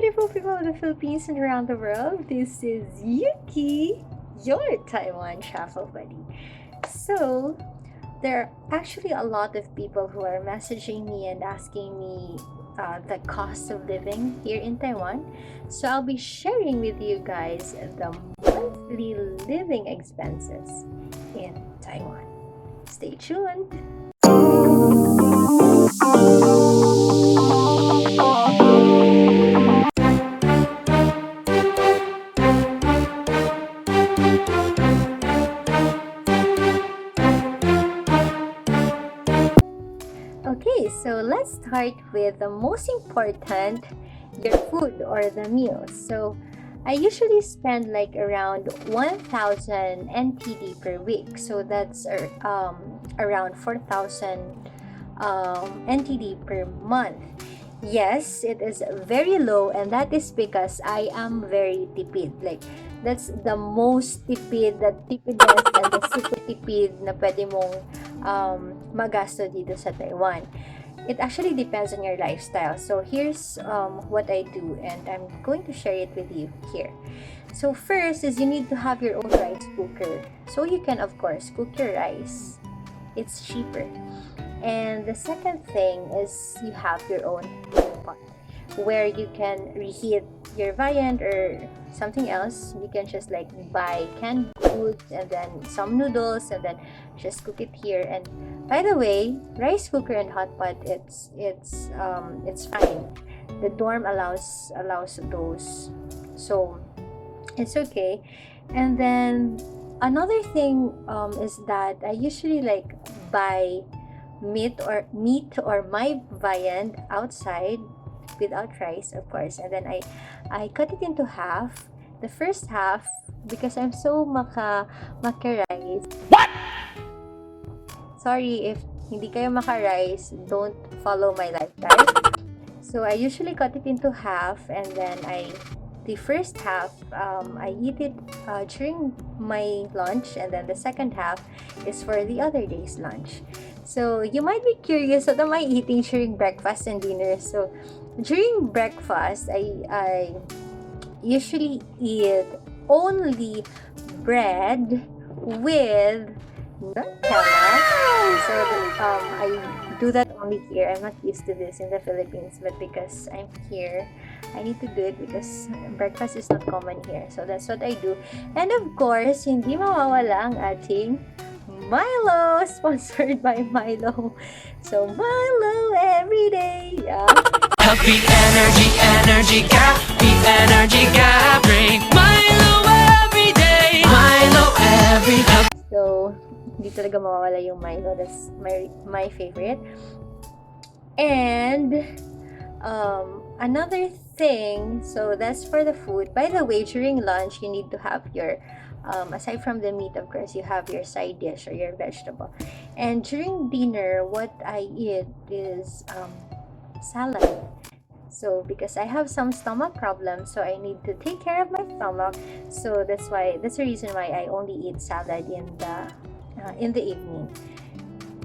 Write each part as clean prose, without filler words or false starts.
beautiful people of the Philippines and around the world. This is Yuki, your Taiwan travel buddy. So, there are actually a lot of people who are messaging me and asking me the cost of living here in Taiwan. So, I'll be sharing with you guys the monthly living expenses in Taiwan. Stay tuned. Okay, so let's start with the most important, your food or the meals. So I usually spend like around 1,000 NTD per week. So that's around 4,000 NTD per month. Yes, it is very low, and that is because I am very tipid. Like, that's the most tipid, the tipidest, and the super tipid na pwede mong magasto dito sa Taiwan. It actually depends on your lifestyle. So here's what I do, and I'm going to share it with you here. So first is you need to have your own rice cooker. So you can, of course, cook your rice. It's cheaper. And the second thing is you have your own pot where you can reheat your viand or something else. You can just like buy canned goods and then some noodles and then just cook it here. And by the way, rice cooker and hot pot, it's fine. The dorm allows those, so it's okay. And then another thing is that I usually like buy meat or my viand outside without rice, of course, and then I cut it into half. The first half, because I'm so maka-rice. What? Sorry if hindi kayo maka-rice, don't follow my lifestyle. So I usually cut it into half, and then the first half I eat it during my lunch, and then the second half is for the other day's lunch. So you might be curious, what am I eating during breakfast and dinner? So during breakfast, I usually eat only bread with Nutella. So I do that only here. I'm not used to this in the Philippines, but because I'm here, I need to do it because breakfast is not common here. So that's what I do. And of course, hindi mawawala ang ating Milo, sponsored by Milo. So Milo every day. Yeah. Healthy energy, drink Milo every day. Milo every day. So, hindi talaga mawawala yung Milo. That's my favorite. And another thing, so that's for the food. By the way, during lunch, you need to have your aside from the meat, of course, you have your side dish or your vegetable. And during dinner, what I eat is salad. So because I have some stomach problems, so I need to take care of my stomach. So that's the reason why I only eat salad in the evening.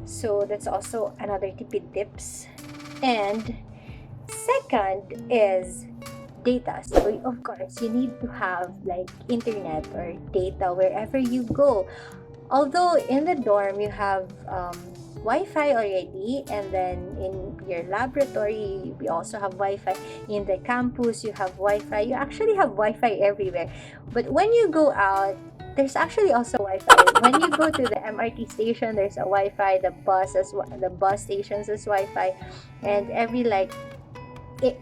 So that's also another tips. And second is data. So of course you need to have like internet or data wherever you go. Although in the dorm you have Wi-Fi already, and then in your laboratory we also have Wi-Fi. In the campus you have Wi-Fi. You actually have Wi-Fi everywhere. But when you go out, there's actually also Wi-Fi. When you go to the MRT station, there's a Wi-Fi. The bus stations is Wi-Fi, and every like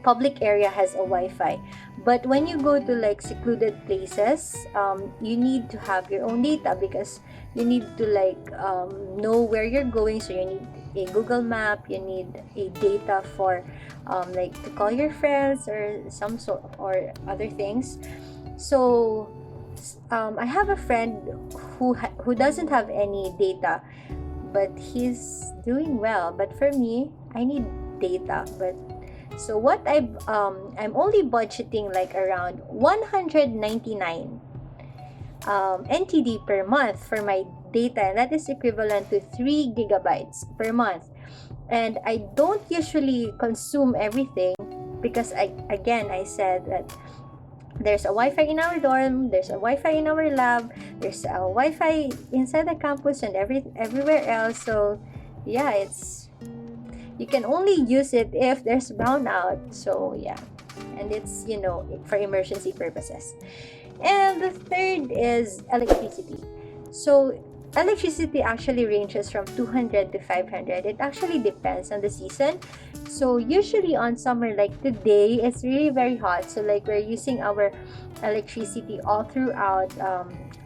public area has a Wi-Fi. But when you go to like secluded places, you need to have your own data because you need to like know where you're going. So you need a Google map, you need a data for like to call your friends or some sort or other things. So I have a friend who doesn't have any data, but he's doing well. But for me, I need data. But so what I'm only budgeting like around 199 NTD per month for my data, and that is equivalent to 3 gigabytes per month. And I don't usually consume everything because I said that there's a Wi-Fi in our dorm, there's a Wi-Fi in our lab, there's a Wi-Fi inside the campus and everywhere else. So yeah, it's, you can only use it if there's brownout. So yeah, and it's, you know, for emergency purposes. And the third is electricity. So electricity actually ranges from 200 to 500. It actually depends on the season. So usually on summer like today, it's really very hot. So like we're using our electricity all throughout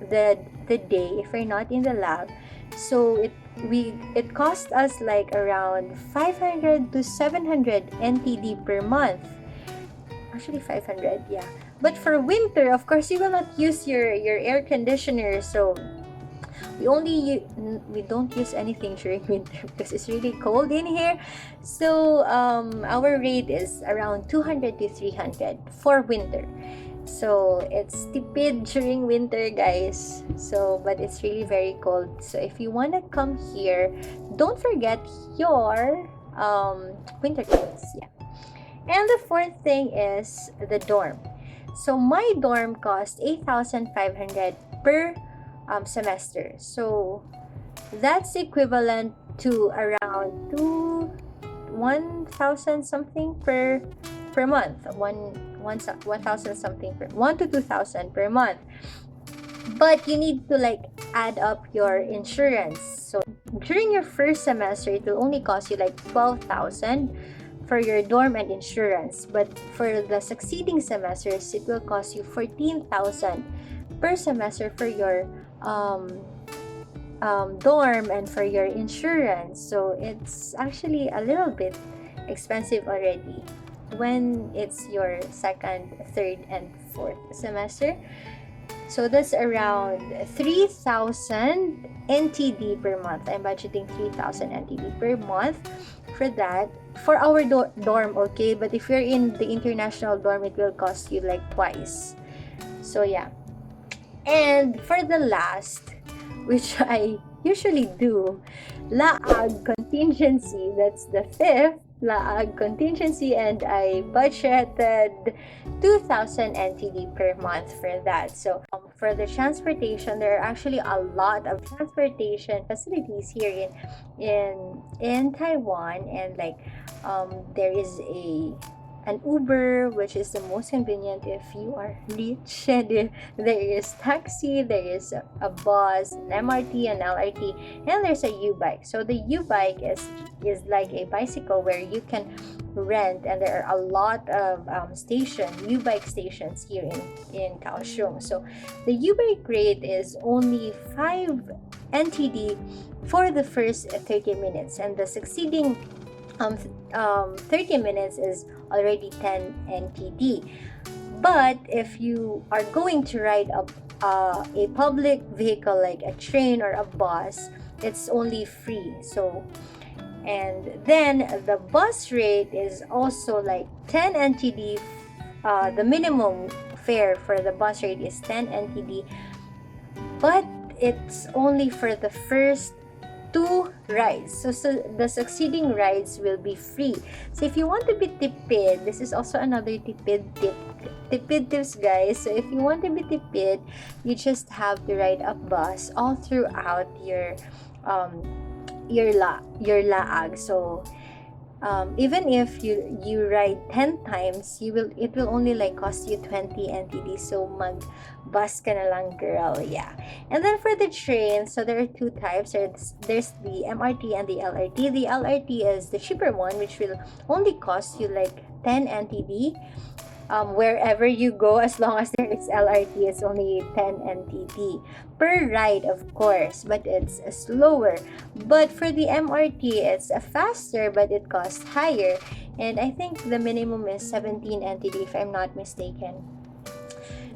the day if we're not in the lab. So it costs us like around 500 to 700 NTD per month. Actually 500, yeah. But for winter, of course, you will not use your air conditioner. So we don't use anything during winter because it's really cold in here. So our rate is around 200 to 300 for winter. So it's tipid during winter, guys. So but it's really very cold. So if you want to come here, don't forget your winter clothes. Yeah. And the fourth thing is the dorm. So my dorm cost 8,500 per semester. So that's equivalent to around 1,000 something per month. 1,000 something per 1 to 2,000 per month. But you need to like add up your insurance. So during your first semester, it will only cost you like 12,000 for your dorm and insurance. But for the succeeding semesters, it will cost you 14,000 per semester for your dorm and for your insurance. So it's actually a little bit expensive already when it's your second, third, and fourth semester. So that's around 3,000 NTD per month. I'm budgeting 3,000 NTD per month for that. For our dorm, okay? But if you're in the international dorm, it will cost you like twice. So yeah. And for the last, which I usually do, laag contingency. That's the fifth laag contingency, and I budgeted 2,000 NTD per month for that. So for the transportation, there are actually a lot of transportation facilities here in Taiwan, and like there is an Uber, which is the most convenient if you are rich. And there is taxi, there is a bus, an MRT, an LRT, and there's a U-bike. So the U-bike is like a bicycle where you can rent, and there are a lot of U-bike stations here in Kaohsiung. So the U-bike rate is only 5 NTD for the first 30 minutes, and the succeeding 30 minutes is already 10 NTD. But if you are going to ride a public vehicle like a train or a bus, it's only free. So, and then the bus rate is also like 10 NTD. The minimum fare for the bus rate is 10 NTD, but it's only for the first 2 rides. So the succeeding rides will be free. So if you want to be tipid, this is also another tipid tips, guys. So if you want to be tipid, you just have to ride a bus all throughout your laag. So even if you ride 10 times, it will only like cost you 20 NTD. So bus ka na lang, girl. Yeah. And then for the train, so there are 2 types. There's the MRT and the LRT. The LRT is the cheaper one, which will only cost you like 10 NTD. Wherever you go, as long as there is LRT, it's only 10 NTD per ride, of course, but it's slower. But for the MRT, it's faster, but it costs higher, and I think the minimum is 17 NTD if I'm not mistaken.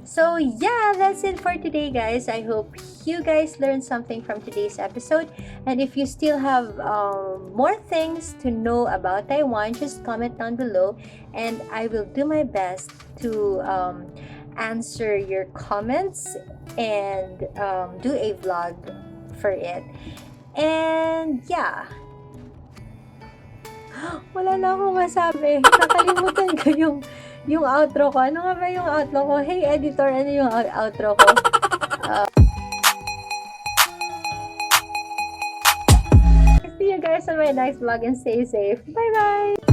So yeah, that's it for today, guys. I hope you guys learned something from today's episode. And if you still have more things to know about Taiwan, just comment down below, and I will do my best to answer your comments and do a vlog for it. And yeah. Wala na akong masabi. Nakalimutan ko yung outro ko. Ano nga ba yung outro ko? Hey, editor, ano yung outro ko? See you guys on my next vlog and stay safe. Bye-bye!